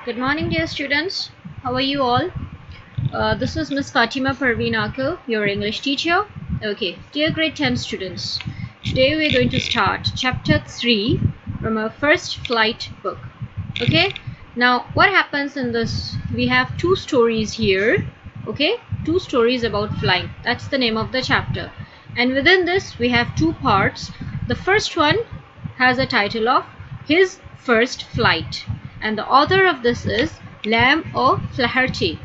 Good morning, dear students. How are you all? This is Miss Fatima Parveen Akil, your English teacher. Okay, dear grade 10 students, today we are going to start chapter 3 from our first flight book. Okay, now what happens in this? We have two stories here. Okay, two stories about flying. That's the name of the chapter. And within this, we have two parts. The first one has a title of His First Flight, and the author of this is Liam O'Flaherty.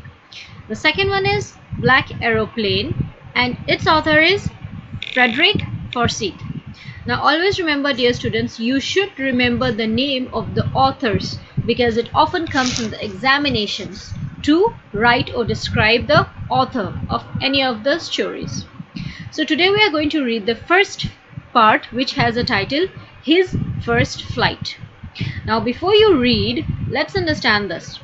The second one is Black Aeroplane, and its author is Frederick Forsyth. Now always remember, dear students, you should remember the name of the authors because it often comes in the examinations to write or describe the author of any of the stories. So today we are going to read the first part, which has a title His First Flight. Now before you read, let's understand this.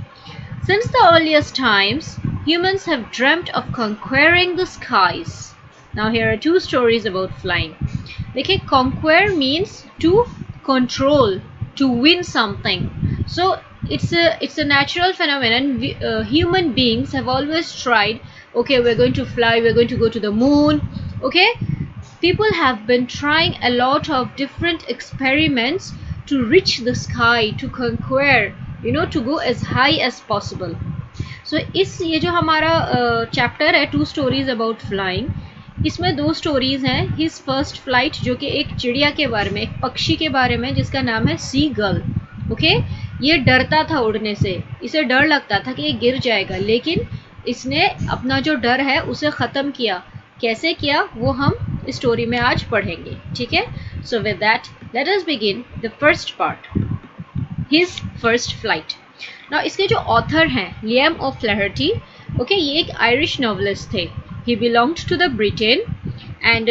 Since the earliest times, humans have dreamt of conquering the skies. Now here are two stories about flying. देखिए, conquer means to control, to win something. So it's a natural phenomenon. Human beings have always tried, okay, we're going to fly, we're going to go to the moon. Okay, people have been trying a lot of different experiments to reach the sky, to conquer, to go as high as possible. So ये जो हमारा chapter है to stories about flying, इसमें दो stories हैं. His first flight, जो कि एक चिड़िया के बारे में, एक पक्षी के बारे में जिसका नाम है सी गर्ल. ओके, ये डरता था उड़ने से, इसे डर लगता था कि ये गिर जाएगा, लेकिन इसने अपना जो डर है उसे ख़त्म किया. कैसे किया वो हम स्टोरी में आज पढ़ेंगे. ठीक है, so with that let us begin the first part, his first flight. Now इसके जो ऑथर हैं लियम ओफ्लैहर्टी, ओके, ये एक आयरिश नॉवलिस्ट थे. He belonged to the Britain and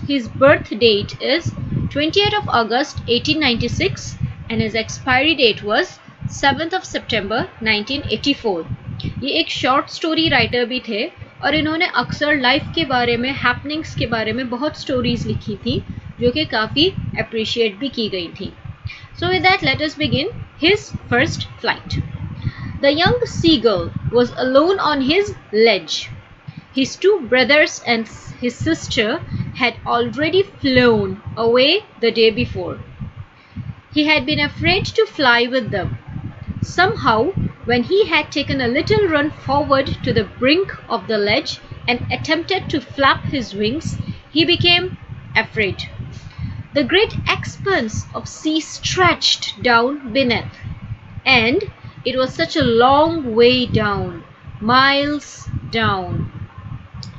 his birth date is 20th of August 1896 and his expiry date was 7th of September 1984. ये एक short story writer भी थे और इन्होंने अक्सर लाइफ के बारे में, हैपनिंग्स के बारे में बहुत स्टोरीज लिखी थी जो कि काफ़ी अप्रिशिएट भी की गई थी. So with that, let us begin his first flight. The young seagull was alone on his ledge. His two brothers and his sister had already flown away the day before. He had been afraid to fly with them. Somehow, when he had taken a little run forward to the brink of the ledge and attempted to flap his wings, he became afraid. The great expanse of sea stretched down beneath, and it was such a long way down, miles down.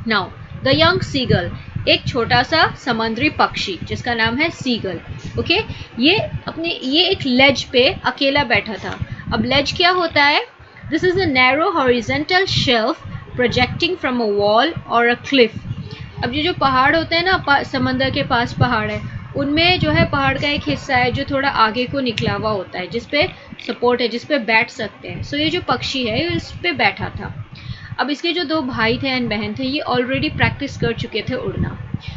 Now, the young seagull, एक छोटा सा समुद्री पक्षी जिसका नाम है seagull. Okay, ये एक लेज पे अकेला बैठा था. अब लेज क्या होता है? This is a narrow horizontal shelf projecting from a wall और अ क्लिफ. अब ये जो पहाड़ होते हैं ना, समंदर के पास पहाड़ है, उनमें जो है पहाड़ का एक हिस्सा है जो थोड़ा आगे को निकला हुआ होता है, जिस पे सपोर्ट है, जिस पे बैठ सकते हैं. सो ये जो पक्षी है इस पे बैठा था. अब इसके जो दो भाई थे एंड बहन थे, ये ऑलरेडी प्रैक्टिस कर चुके थे उड़ना.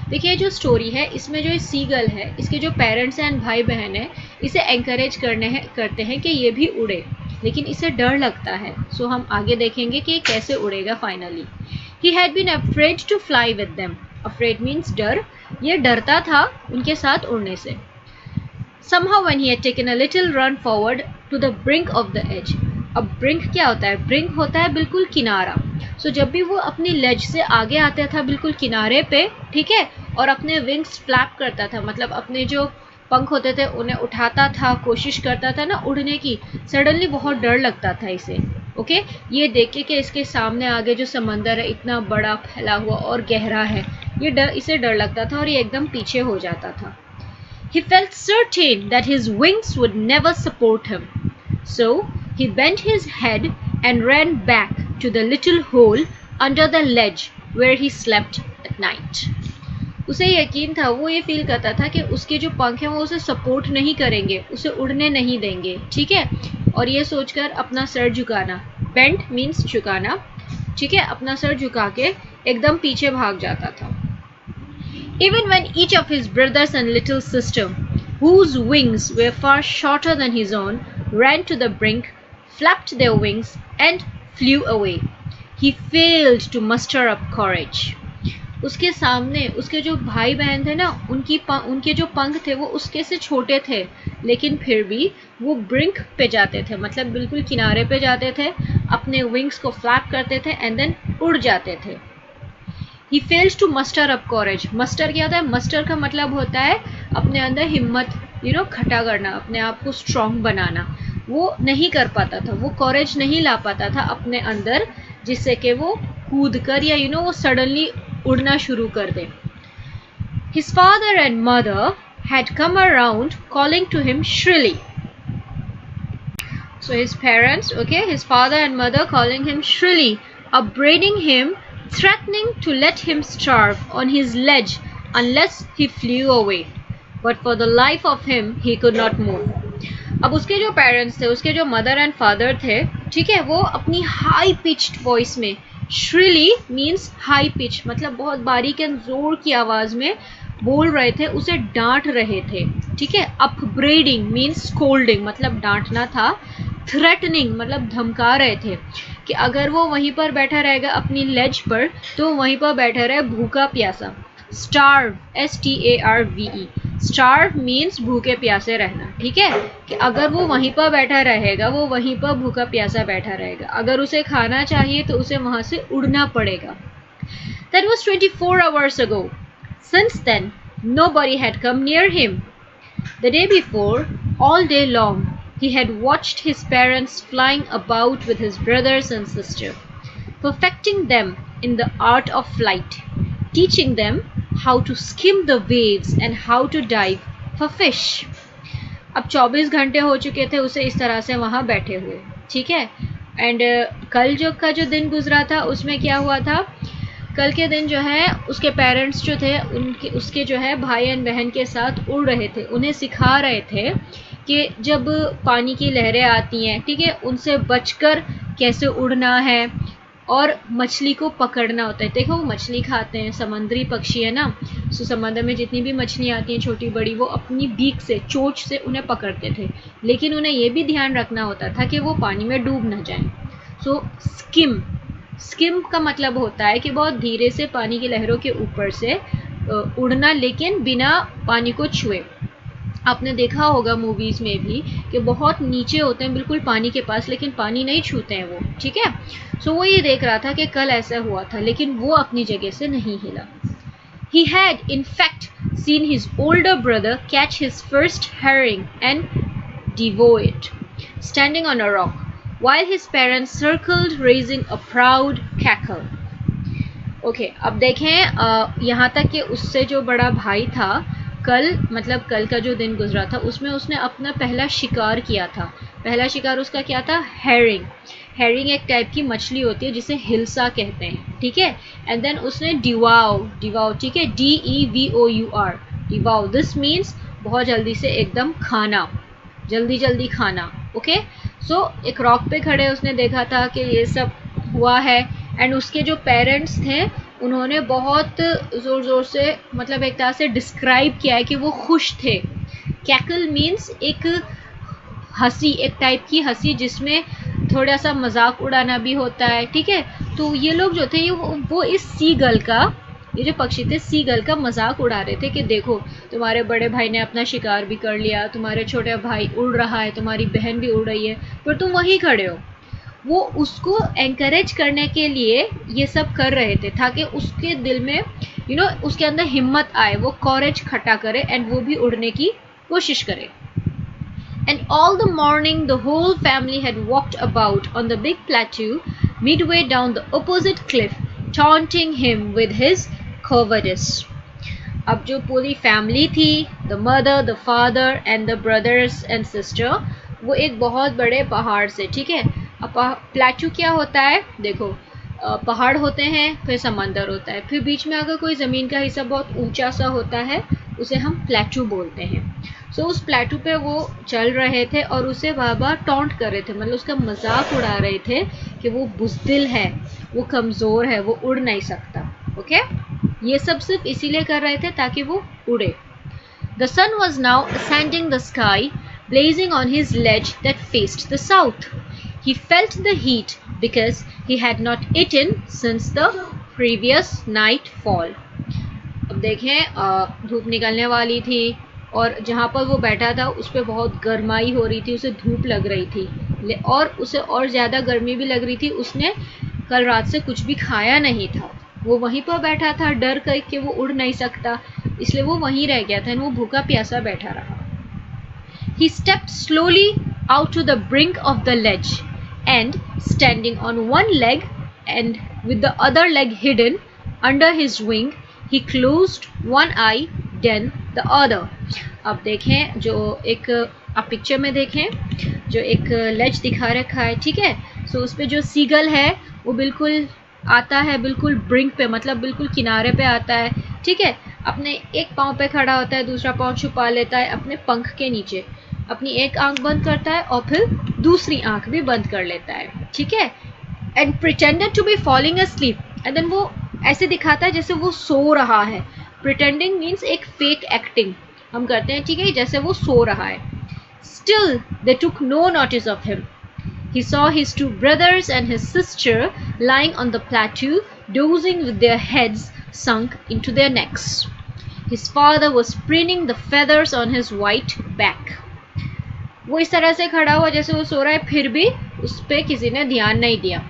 देखिए जो स्टोरी है इसमें जो सीगल है, इसके जो पेरेंट्स एंड भाई बहन है, इसे एंकरेज करते हैं कि ये भी उड़े, लेकिन इसे डर लगता है. सो हम आगे देखेंगे कि कैसे उड़ेगा finally. He had been afraid to fly with them. Afraid means डर. ये डरता था उनके साथ उड़ने से. Somehow when he had taken a little run forward to the brink of the edge. अब ब्रिंक क्या होता है? ब्रिंक होता है बिल्कुल किनारा. सो जब भी वो अपनी लेज से आगे आता था बिल्कुल किनारे पे, ठीक है, और अपने विंग्स फ्लैप करता था, मतलब अपने जो पंख होते थे उन्हें उठाता था, कोशिश करता था ना उड़ने की, सडनली बहुत डर लगता था इसे. ओके, ये देख के कि इसके सामने आगे जो समंदर है इतना बड़ा फैला हुआ और गहरा है, इसे डर लगता था और ये एकदम पीछे हो जाता था. He felt certain that his wings would never support him. So he bent his head and ran back to the little hole under the ledge where he slept at night. उसे यकीन था, वो ये फील करता था कि उसके जो पंख हैं वो उसे सपोर्ट नहीं करेंगे, उसे उड़ने नहीं देंगे. ठीक है, और ये सोचकर अपना सर झुकाना, बेंट मीन्स झुकाना, ठीक है, अपना सर झुका के एकदम पीछे भाग जाता था. Even when each of his brothers and little sister, whose wings were far shorter than his own, ran to the brink, flapped their wings and flew away. He failed to muster up courage. उसके सामने उसके जो भाई बहन थे ना, उनके जो पंख थे वो उसके से छोटे थे, लेकिन फिर भी वो ब्रिंक पे जाते थे, मतलब बिल्कुल किनारे पे जाते थे, अपने विंग्स को फ्लैप करते थे एंड देन उड़ जाते थे. He failed to muster up courage. Muster क्या होता है? Muster का मतलब होता है अपने अंदर हिम्मत, खटा करना, अपने आप को स्ट्रॉन्ग बनाना. वो नहीं कर पाता था, वो courage नहीं ला पाता था अपने अंदर, जिससे कि वो कूद कर या वो सडनली उड़ना शुरू कर दे. His father and mother had come around calling to him shrilly. So his parents, his father and mother calling him shrilly, upbraiding him, threatening to let him starve on his ledge unless he flew away. But for the life of him, he could not move. अब उसके जो parents थे, उसके जो mother and father थे, ठीक है, वो अपनी हाई पिच्ड वॉइस में, श्रिली मीन्स हाई पिच, मतलब बहुत बारीक एंड जोर की आवाज में बोल रहे थे, उसे डांट रहे थे. ठीक है. अपब्रेडिंग मीन्स स्कोल्डिंग, मतलब डांटना था. थ्रेटनिंग मतलब धमका रहे थे कि अगर वो वहीं पर बैठा रहेगा अपनी लेज पर, तो वहीं पर बैठा रहे भूखा प्यासा. स्टार्व, STARVE, स्टार्व मीन्स भूखे प्यासे रहना. ठीक है, कि अगर वो वहीं पर बैठा रहेगा, वो वहीं पर भूखा प्यासा बैठा रहेगा. अगर उसे खाना चाहिए तो उसे वहां से उड़ना पड़ेगा. That was 24 hours ago. Since then, nobody had come near him. The day before, all day long, he had watched his parents flying about with his brothers and sister, perfecting them in the art of flight, teaching them how to skim the waves and how to dive for fish. अब 24 घंटे हो चुके थे उसे इस तरह से वहाँ बैठे हुए. ठीक है. एंड कल का जो दिन गुजरा था उसमें क्या हुआ था, कल के दिन जो है उसके पेरेंट्स जो थे उसके जो है भाई एंड बहन के साथ उड़ रहे थे. उन्हें सिखा रहे थे कि जब पानी की लहरें आती हैं, ठीक है, उनसे बचकर कैसे उड़ना है और मछली को पकड़ना होता है. देखो वो मछली खाते हैं, समुद्री पक्षी है ना, सो समंदर में जितनी भी मछली आती हैं छोटी बड़ी, वो अपनी बीक से, चोंच से उन्हें पकड़ते थे. लेकिन उन्हें ये भी ध्यान रखना होता था कि वो पानी में डूब ना जाएं. सो स्किम का मतलब होता है कि बहुत धीरे से पानी की लहरों के ऊपर से उड़ना, लेकिन बिना पानी को छुए. आपने देखा होगा मूवीज में भी कि बहुत नीचे होते हैं बिल्कुल पानी के पास, लेकिन पानी नहीं छूते हैं वो. ठीक है. सो वो ये देख रहा था कि कल ऐसा हुआ था, लेकिन वो अपनी जगह से नहीं हिला. He had in fact seen his older brother catch his first herring and devour it, standing on a rock, while his parents circled, raising a proud cackle. Okay, अब देखें यहाँ तक कि उससे जो बड़ा भाई था, कल का जो दिन गुजरा था उसमें उसने अपना पहला शिकार किया था. पहला शिकार उसका क्या था? हेरिंग. हेरिंग एक टाइप की मछली होती है जिसे हिल्सा कहते हैं. ठीक है. एंड देन उसने डिवाउ, ठीक है, DEVOUR, डिवाउ. दिस मीन्स बहुत जल्दी से एकदम खाना, जल्दी खाना. ओके. सो एक रॉक पे खड़े उसने देखा था कि ये सब हुआ है. एंड उसके जो पेरेंट्स थे उन्होंने बहुत ज़ोर से, मतलब एक तरह से डिस्क्राइब किया है कि वो खुश थे. कैकल मीन्स एक हंसी, एक टाइप की हंसी जिसमें थोड़ा सा मजाक उड़ाना भी होता है. ठीक है. तो ये लोग जो थे वो इस सीगल का, ये जो पक्षी थे सीगल का मजाक उड़ा रहे थे कि देखो तुम्हारे बड़े भाई ने अपना शिकार भी कर लिया, तुम्हारे छोटे भाई उड़ रहा है, तुम्हारी बहन भी उड़ रही है, पर तुम वहीं खड़े हो. वो उसको एनकरेज करने के लिए ये सब कर रहे थे ताकि उसके दिल में उसके अंदर हिम्मत आए, वो कॉरेज खटा करे एंड वो भी उड़ने की कोशिश करे. And all the morning the whole family had walked about on the big plateau midway down the opposite cliff, taunting him with his cowardice. अब जो पूरी फैमिली थी, the mother, the father and the brothers and sister, वो एक बहुत बड़े पहाड़ से, ठीक है. अब प्लेटू क्या होता है? देखो पहाड़ होते हैं, फिर समंदर होता है, फिर बीच में अगर कोई ज़मीन का हिस्सा बहुत ऊंचा सा होता है उसे हम प्लेटू बोलते हैं. सो उस प्लेटू पे वो चल रहे थे और उसे बार-बार टॉन्ट कर रहे थे, मतलब उसका मजाक उड़ा रहे थे कि वो बुज़दिल है, वो कमज़ोर है, वो उड़ नहीं सकता. ओके. ये सब सिर्फ इसीलिए कर रहे थे ताकि वो उड़े. The sun was now ascending the sky, blazing on his ledge that faced the south. He felt the heat because he had not eaten since the previous nightfall. अब देखें धूप निकलने वाली थी और जहाँ पर वो बैठा था उस पर बहुत गर्माई हो रही थी, उसे धूप लग रही थी और उसे और ज़्यादा गर्मी भी लग रही थी। उसने कल रात से कुछ भी खाया नहीं था, वो वहीं पर बैठा था डर कर कि वो उड़ नहीं सकता, इसलिए वो वहीं रह गया था और वो भूखा प्यासा बैठा रहा। He stepped slowly out to the brink of the ledge and standing on one leg and with the other leg hidden under his wing, he closed one eye then the other. अब देखें जो एक आप picture में देखें जो एक लेज दिखा रखा है, ठीक है। सो उस पे जो सीगल है वो बिल्कुल आता है, बिल्कुल ब्रिंक पे, मतलब बिल्कुल किनारे पे आता है, ठीक है। अपने एक पाँव पे खड़ा होता है, दूसरा पाँव छुपा लेता है अपने पंख के नीचे, अपनी एक आंख बंद करता है और फिर दूसरी आंख भी बंद कर लेता है, ठीक है। And pretended to be falling asleep, and then वो ऐसे दिखाता है जैसे वो सो रहा है। प्रिटेंडिंग मीन्स एक फेक एक्टिंग हम करते हैं, ठीक है, जैसे वो सो रहा है। Still they took no notice of him. He saw his two brothers and his sister lying on the plateau, dozing with their heads sunk into their necks. His father was preening the feathers on his white back. वो इस तरह से खड़ा हुआ जैसे वो सो रहा है, फिर भी उस पर किसी ने ध्यान नहीं दिया।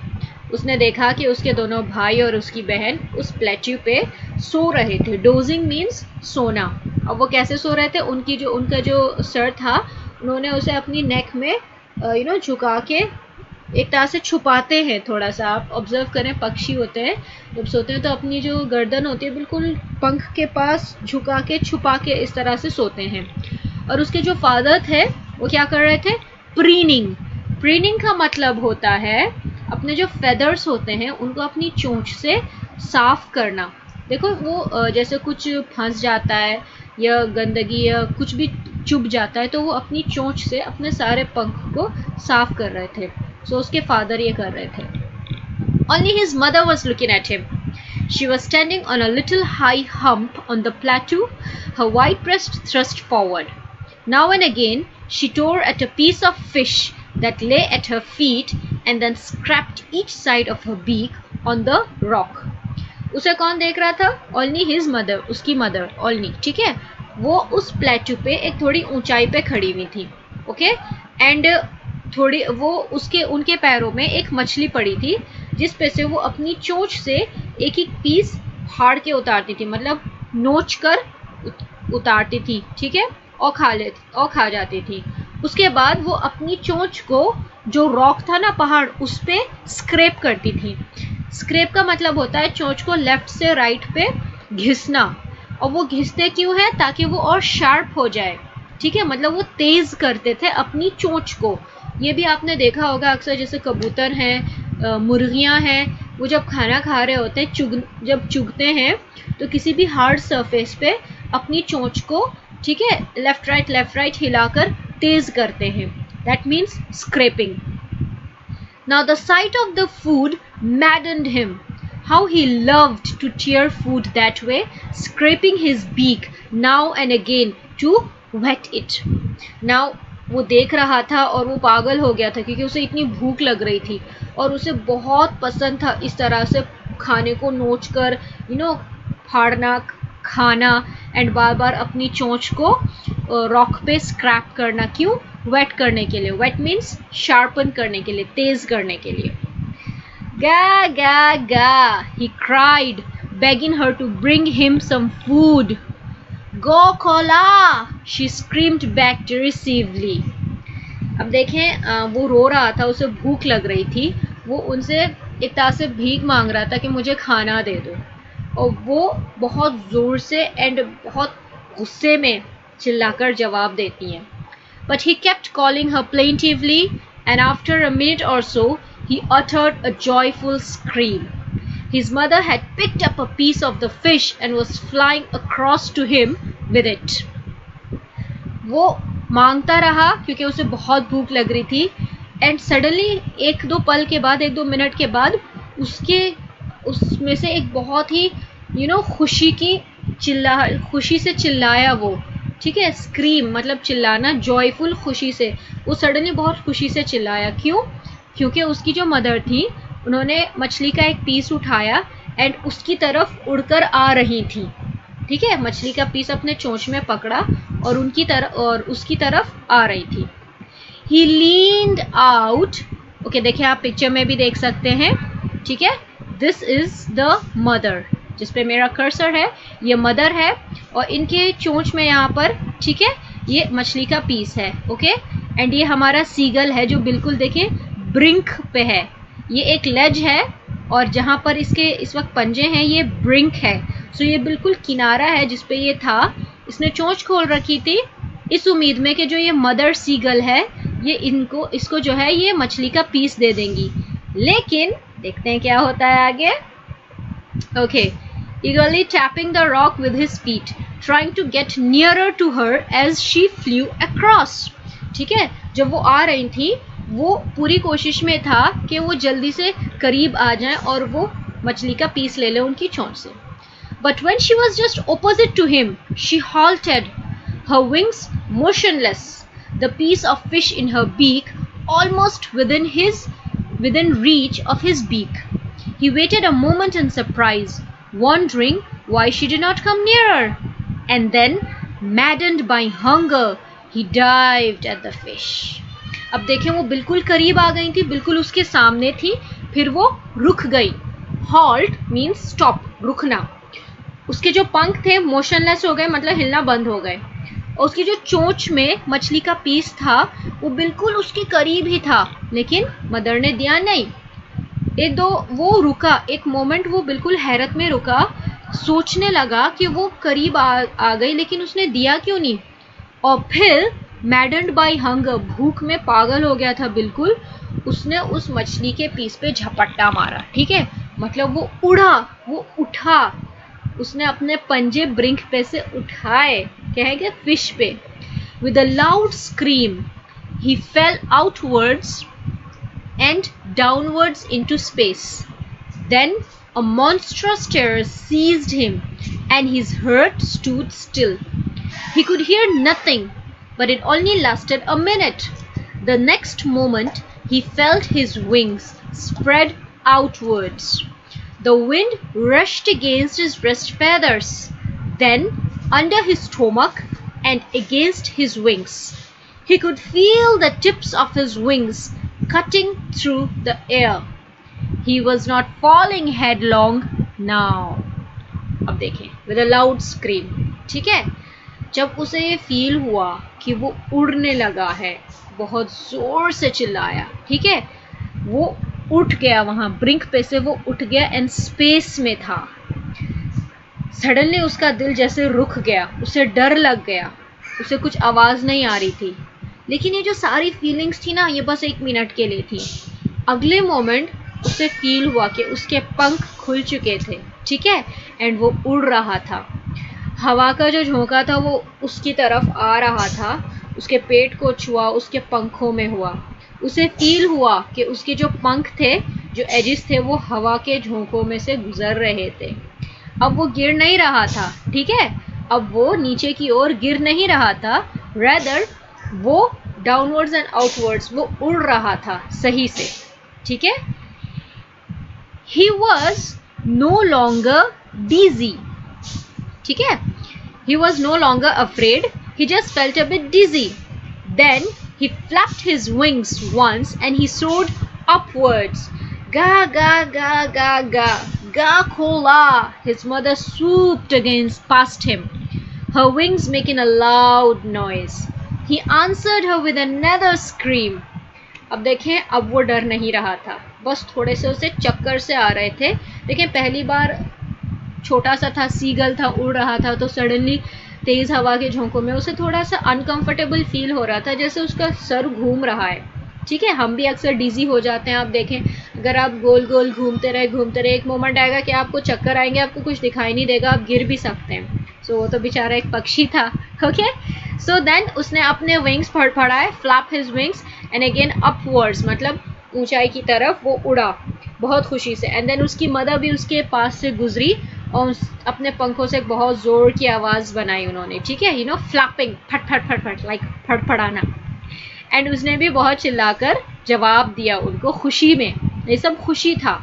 उसने देखा कि उसके दोनों भाई और उसकी बहन उस प्लेट्यू पे सो रहे थे। डोजिंग मीन्स सोना। अब वो कैसे सो रहे थे, उनका जो सर था उन्होंने उसे अपनी नेक में झुका के एक तरह से छुपाते हैं। थोड़ा सा आप ऑब्जर्व करें, पक्षी होते हैं जब सोते हैं तो अपनी जो गर्दन होती है बिल्कुल पंख के पास झुका के छुपा के इस तरह से सोते हैं। और उसके जो फादर थे वो क्या कर रहे थे, प्रीनिंग। प्रीनिंग का मतलब होता है अपने जो फेदर्स होते हैं उनको अपनी चोंच से साफ करना। देखो वो जैसे कुछ फंस जाता है या गंदगी या कुछ भी चुभ जाता है तो वो अपनी चोंच से अपने सारे पंख को साफ कर रहे थे। सो उसके फादर ये कर रहे थे। Only his mother was looking at him. She was standing on a little high hump on the plateau, her white breast thrust forward. Now and again she tore at a piece of fish that lay at her feet and then scraped each side of her beak on the rock. उसे कौन देख रहा था? Only his mother, उसकी mother only, ठीक है। वो उस प्लेट्यू पे एक थोड़ी ऊंचाई पे खड़ी हुई थी, ओके। एंड थोड़ी वो उनके पैरों में एक मछली पड़ी थी जिस पे से वो अपनी चोंच से एक एक पीस फाड़ के उतारती थी, मतलब नोच कर उतारती थी, ठीक है, और खा जाती थी। उसके बाद वो अपनी चोंच को जो रॉक था ना, पहाड़, उस पे स्क्रैप करती थी। स्क्रैप का मतलब होता है चोंच को लेफ्ट से राइट पे घिसना। और वो घिसते क्यों है? ताकि वो और शार्प हो जाए, ठीक है, मतलब वो तेज करते थे अपनी चोंच को। ये भी आपने देखा होगा अक्सर, जैसे कबूतर हैं, मुर्गियां हैं, वो जब खाना खा रहे होते हैं जब चुगते हैं तो किसी भी हार्ड सरफेस पे अपनी चोंच को, ठीक है, लेफ्ट राइट हिलाकर तेज करते हैं। That means scrapping. Now the sight of the food maddened him. How he loved to tear food that way, scraping his beak now and again to wet it. Now वो देख रहा था और वो पागल हो गया था क्योंकि उसे इतनी भूख लग रही थी और उसे बहुत पसंद था इस तरह से खाने को नोच कर फाड़ना, खाना एंड बार बार अपनी चोंच को रॉक पे स्क्रैप करना। क्यों? वेट करने के लिए। वेट मीन्स शार्पन करने के लिए, तेज करने के लिए। Ga, ga, ga, he cried, begging her to bring him some food. Go, Kola, she screamed back derisively. अब देखें वो रो रहा था, उसे भूख लग रही थी, वो उनसे एक तरह से भीख मांग रहा था कि मुझे खाना दे दो। और वो बहुत ज़ोर से एंड बहुत गुस्से में चिल्लाकर जवाब देती हैं। But he kept calling her plaintively and after a minute or so he uttered a joyful scream. His mother had picked up a piece of the fish and was flying across to him with it. वो मांगता रहा क्योंकि उसे बहुत भूख लग रही थी एंड सडनली एक दो मिनट के बाद उसमें से एक बहुत ही खुशी से चिल्लाया वो, ठीक है। स्क्रीम मतलब चिल्लाना, जॉयफुल खुशी से। वो सडनली बहुत खुशी से चिल्लाया। क्यों? क्योंकि उसकी जो मदर थी उन्होंने मछली का एक पीस उठाया एंड उसकी तरफ उड़कर आ रही थी, ठीक है, मछली का पीस अपने चोंच में पकड़ा और उसकी तरफ आ रही थी। He leaned out, ओके देखिए आप पिक्चर में भी देख सकते हैं, ठीक है, दिस इज द मदर, जिसपे मेरा कर्सर है ये मदर है और इनके चोंच में यहाँ पर, ठीक है, ये मछली का पीस है, ओके, एंड ये हमारा सीगल है जो बिल्कुल देखिए ब्रिंक पे है, ये एक लेज है और जहाँ पर इसके इस वक्त पंजे हैं ये ब्रिंक है, सो ये बिल्कुल किनारा है जिसपे ये था। इसने चोंच खोल रखी थी इस उम्मीद में कि जो ये मदर सीगल है ये इसको जो है ये मछली का पीस दे देंगी, लेकिन देखते हैं क्या होता है आगे। Okay, eagerly tapping the rock with his feet, trying to get nearer to her as she flew across, ठीक है, जब वो आ रही थी वो पूरी कोशिश में था कि वो जल्दी से करीब आ जाए और वो मछली का पीस ले ले उनकी चोंच से। But when she was just opposite to him, she halted, her wings motionless, the piece of fish in her beak almost within reach of his beak. He waited a moment in surprise, wondering why she did not come nearer, and then, maddened by hunger, he dived at the fish. अब देखें वो बिल्कुल करीब आ गई थी, बिल्कुल उसके सामने थी, फिर वो रुक गई। Halt means stop, रुकना। उसके जो पंख थे मोशनलेस हो गए, मतलब हिलना बंद हो गए, और उसकी जो चोंच में मछली का पीस था वो बिल्कुल उसके करीब ही था, लेकिन मदर ने दिया नहीं। वो रुका, एक मोमेंट वो बिल्कुल हैरत में रुका, सोचने लगा कि वो करीब आ गई लेकिन उसने दिया क्यों नहीं, और फिर मैडन्ड बाय हंगर, भूख में पागल हो गया था बिल्कुल, उसने उस मछली के पीस पे झपट्टा मारा, ठीक है, मतलब वो उड़ा, वो उठा, उसने अपने पंजे ब्रिंक पे से उठाए, कहेंगे फिश पे। With a loud scream he fail outwards and downwards into space. Then a monstrous terror seized him and his heart stood still. He could hear nothing, but it only lasted a minute. The next moment he felt his wings spread outwards. The wind rushed against his breast feathers, then under his stomach and against his wings. He could feel the tips of his wings cutting through the air. He was not falling headlong now. अब देखें, with a loud scream, ठीक है, जब उसे ये feel हुआ कि वो उड़ने लगा है, बहुत जोर से चिल्लाया, ठीक है, वो उठ गया, वहां ब्रिंक पे से वो उठ गया एंड स्पेस में था। सडनली उसका दिल जैसे रुक गया, उसे डर लग गया, उसे कुछ आवाज नहीं आ रही थी, लेकिन ये जो सारी फीलिंग्स थी ना ये बस 1 मिनट के लिए थी। अगले मोमेंट उसे फील हुआ कि उसके पंख खुल चुके थे, ठीक है, एंड वो उड़ रहा था। हवा का जो झोंका था वो उसकी तरफ आ रहा था, उसके पेट को छुआ, उसके पंखों में हुआ, उसे फील हुआ कि उसके जो पंख थे, जो एजिस थे, वो हवा के झोंकों में से गुजर रहे थे। अब वो गिर नहीं रहा था, ठीक है, अब वो नीचे की ओर गिर नहीं रहा था, रेदर वो डाउनवर्ड्स एंड आउटवर्ड्स वो उड़ रहा था सही से, ठीक है। He was no longer dizzy, ठीक है, he was no longer afraid, he just felt a bit dizzy. Then he flapped his wings once and he soared upwards. Ga ga ga ga ga ga kola. His mother swooped against past him, her wings making a loud noise. He answered her with another scream. अब देखें, अब वो डर नहीं रहा था, बस थोड़े से उसे चक्कर से आ रहे थे। देखें पहली बार छोटा सा था, सीगल था, उड़ रहा था, तो सडनली तेज हवा के झोंकों में उसे थोड़ा सा अनकंफर्टेबल फील हो रहा था, जैसे उसका सर घूम रहा है, ठीक है। हम भी अक्सर डिजी हो जाते हैं, आप देखें अगर आप गोल गोल घूमते रहे, एक मोमेंट आएगा कि आपको चक्कर आएंगे, आपको कुछ दिखाई नहीं देगा, आप गिर भी सकते हैं। सो वो तो बेचारा एक पक्षी था, ओके। सो देन उसने अपने विंग्स फड़फड़ाए, flap his wings and again upwards, मतलब ऊंचाई की तरफ वो उड़ा बहुत खुशी से। एंड देन उसकी मदर भी उसके पास से गुजरी और अपने पंखों से बहुत जोर की आवाज बनाई उन्होंने, ठीक है, यू नो फ्लैपिंग, फट फट फट फट, लाइक फड़फड़ाना। एंड उसने भी बहुत चिल्लाकर जवाब दिया उनको खुशी में, ये सब खुशी था.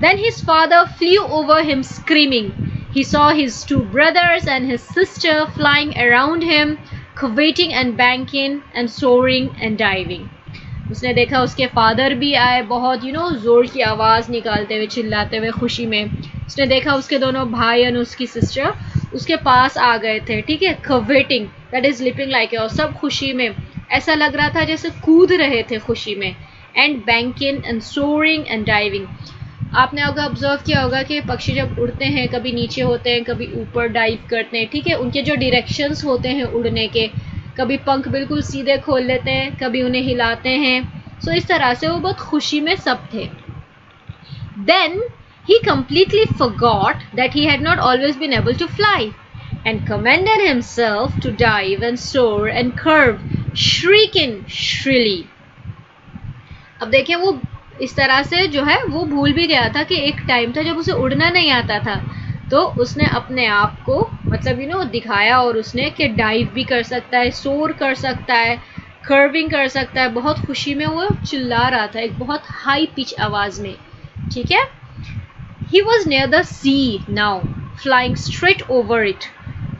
Then his father flew over him screaming. He saw his two brothers and his sister flying around him, curveting and banking and soaring and diving. उसने देखा उसके फादर भी आए, बहुत जोर की आवाज़ निकालते हुए, चिल्लाते हुए खुशी में. उसने देखा उसके दोनों भाई और उसकी सिस्टर उसके पास आ गए थे, ठीक है. curveting, that is leaping like, और सब खुशी में, ऐसा लग रहा था जैसे कूद रहे थे खुशी में. and banking and soaring and diving. आपने अगर ऑब्जर्व किया होगा कि पक्षी जब उड़ते हैं, कभी नीचे होते हैं, कभी ऊपर डाइव करते हैं, ठीक है. उनके जो डायरेक्शंस होते हैं उड़ने के, कभी पंख बिल्कुल सीधे खोल लेते हैं, कभी उन्हें हिलाते हैं. सो इस तरह से वो बहुत खुशी में सब थे. Then he completely forgot that he had not always been able to fly and commanded himself to dive and soar and curve, shrieking shrilly. अब देखिए वो इस तरह से जो है वो भूल भी गया था कि एक टाइम था जब उसे उड़ना नहीं आता था, तो उसने अपने आप को मतलब दिखाया और उसने कि डाइव भी कर सकता है, सोर कर सकता है, कर्विंग कर सकता है. बहुत खुशी में वो चिल्ला रहा था एक बहुत हाई पिच आवाज में, ठीक है. He was near the sea now, flying straight over it,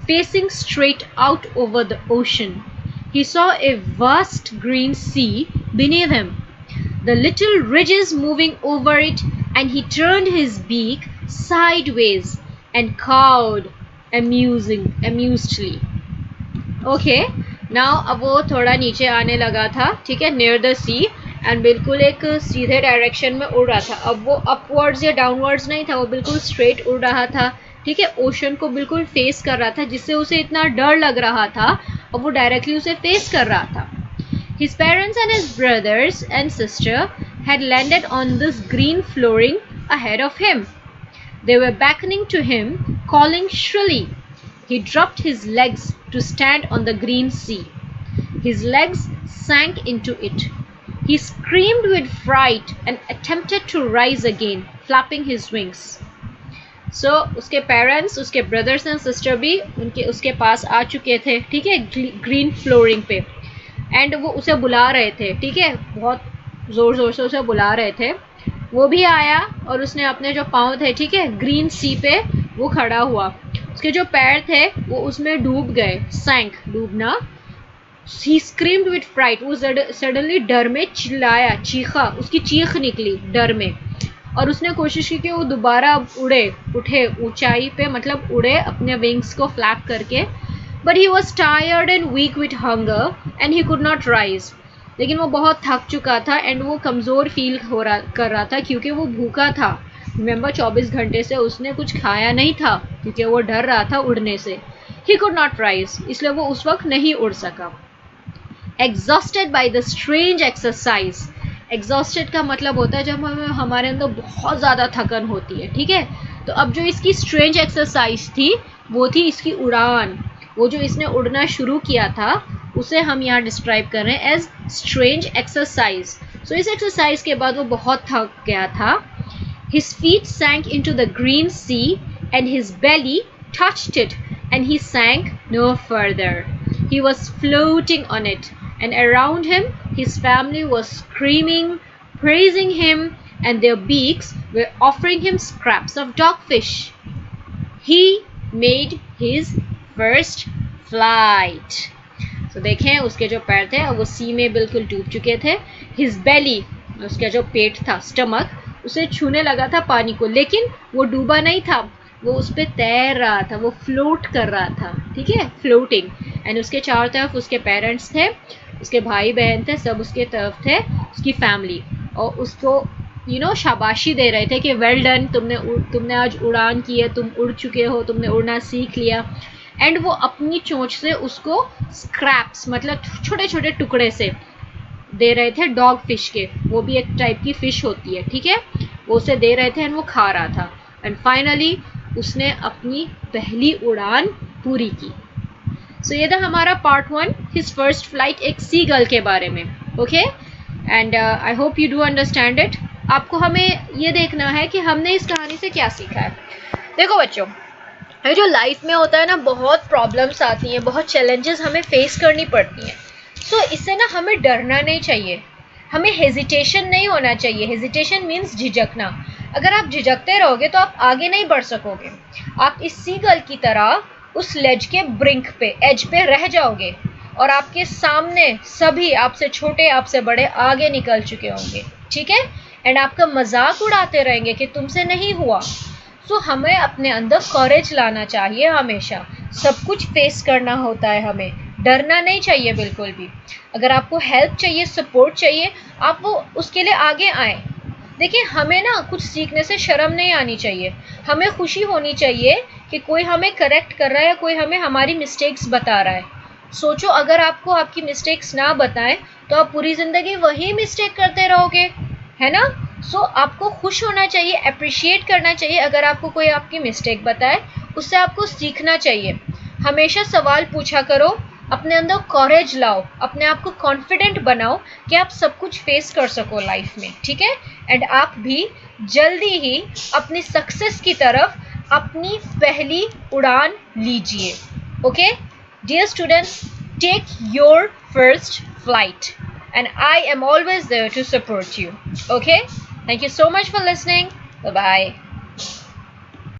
facing straight out over the ocean. He saw a vast green sea beneath him, the little ridges moving over it, and he turned his beak sideways and cawed amusedly. Okay, now अब वो थोड़ा नीचे आने लगा था, ठीक है, near the sea, and बिल्कुल एक सीधे डायरेक्शन में उड़ रहा था. अब वो अपवर्ड्स या डाउनवर्ड्स नहीं था, वो बिल्कुल स्ट्रेट उड़ रहा था, ठीक है. ओशन को बिल्कुल फेस कर रहा था, जिससे उसे इतना डर लग रहा था, अब वो डायरेक्टली उसे फेस कर रहा था. His parents and his brothers and sister had landed on this green flooring ahead of him. They were beckoning to him, calling shrilly. He dropped his legs to stand on the green sea. His legs sank into it. He screamed with fright and attempted to rise again, flapping his wings. So उसके parents, उसके brothers and sister भी उसके पास आ चुके थे, ठीक है, green flooring पे, and वो उसे बुला रहे थे, ठीक है, बहुत ज़ोर ज़ोर से उसे बुला रहे थे. वो भी आया और उसने अपने जो पाँव थे, ठीक है, ग्रीन सी पे वो खड़ा हुआ. उसके जो पैर थे वो उसमें डूब गए, सैंक, डूबना. He screamed with fright, वो सडनली डर में चिल्लाया, चीखा, उसकी चीख निकली डर में, और उसने कोशिश की कि वो दोबारा उठे ऊंचाई पे, मतलब उड़े अपने विंग्स को फ्लैप करके. But he was tired and weak with hunger and he could not rise. लेकिन वो बहुत थक चुका था एंड वो कमज़ोर फील कर रहा था क्योंकि वो भूखा था. रिमेंबर 24 घंटे से उसने कुछ खाया नहीं था क्योंकि वो डर रहा था उड़ने से. He could not rise, इसलिए वो उस वक्त नहीं उड़ सका. Exhausted by the strange exercise. Exhausted का मतलब होता है जब हमारे अंदर बहुत ज़्यादा थकन होती है, ठीक है. तो अब जो इसकी strange exercise थी वो थी इसकी उड़ान. वो जो इसने उड़ना शुरू किया था उसे हम यहाँ डिस्क्राइब कर रहे हैं एज स्ट्रेंज एक्सरसाइज. सो इस एक्सरसाइज के बाद वो बहुत थक गया था. His feet sank into the green sea and his belly touched it and he sank no further. He was floating on it and around him his family was screaming, praising him, and their beaks were offering him scraps of dogfish. He made his first flight. So देखें उसके जो पैर थे वो सी में बिल्कुल डूब चुके थे. His belly, उसका जो पेट था, स्टमक, उसे छूने लगा था पानी को, लेकिन वो डूबा नहीं था, वो उस पर तैर रहा था, वो फ्लोट कर रहा था, ठीक है, फ्लोटिंग. एंड उसके चारों तरफ उसके पेरेंट्स थे, उसके भाई बहन थे, सब उसके तरफ थे, उसकी फैमिली, और उसको शाबाशी दे रहे थे कि वेल डन, तुमने आज उड़ान की है, तुम उड़ चुके हो, तुमने उड़ना सीख लिया. एंड वो अपनी चोंच से उसको स्क्रैप्स, मतलब छोटे छोटे टुकड़े से दे रहे थे डॉग फिश के, वो भी एक टाइप की फिश होती है, ठीक है, वो उसे दे रहे थे एंड वो खा रहा था. एंड फाइनली उसने अपनी पहली उड़ान पूरी की. सो ये था हमारा पार्ट 1, हिज फर्स्ट फ्लाइट, एक सी गर्ल के बारे में. Okay, and I hope you do understand it. आपको हमें ये देखना है कि हमने इस कहानी से क्या सीखा है. देखो बच्चों, ये जो लाइफ में होता है ना, बहुत प्रॉब्लम्स आती हैं, बहुत चैलेंजेस हमें फेस करनी पड़ती हैं. सो इससे ना हमें डरना नहीं चाहिए. हमें हेजिटेशन नहीं होना चाहिए। हेजिटेशन मीन्स झिझकना। अगर आप झिझकते रहोगे तो आप आगे नहीं बढ़ सकोगे। आप इस सीगल की तरह उस लेज के ब्रिंक पे, एज पे रह जाओगे और आपके सामने सभी आपसे छोटे आपसे बड़े आगे निकल चुके होंगे, ठीक है, एंड आपका मजाक उड़ाते रहेंगे कि तुमसे नहीं हुआ। सो हमें अपने अंदर कॉरेज लाना चाहिए, हमेशा सब कुछ फेस करना होता है, हमें डरना नहीं चाहिए बिल्कुल भी। अगर आपको हेल्प चाहिए, सपोर्ट चाहिए, आप वो उसके लिए आगे आए। देखिए, हमें ना कुछ सीखने से शर्म नहीं आनी चाहिए, हमें खुशी होनी चाहिए कि कोई हमें करेक्ट कर रहा है, कोई हमें हमारी मिस्टेक्स बता रहा है। सोचो, अगर आपको आपकी मिस्टेक्स ना बताएं तो आप पूरी ज़िंदगी वही मिस्टेक करते रहोगे, है ना। सो आपको खुश होना चाहिए, अप्रिशिएट करना चाहिए अगर आपको कोई आपकी मिस्टेक बताए, उससे आपको सीखना चाहिए। हमेशा सवाल पूछा करो, अपने अंदर कॉरेज लाओ, अपने आप को कॉन्फिडेंट बनाओ कि आप सब कुछ फेस कर सको लाइफ में, ठीक है। एंड आप भी जल्दी ही अपनी सक्सेस की तरफ अपनी पहली उड़ान लीजिए। Okay dear students, take your first flight and I am always there to support you. Okay, thank you so much for listening. Bye bye.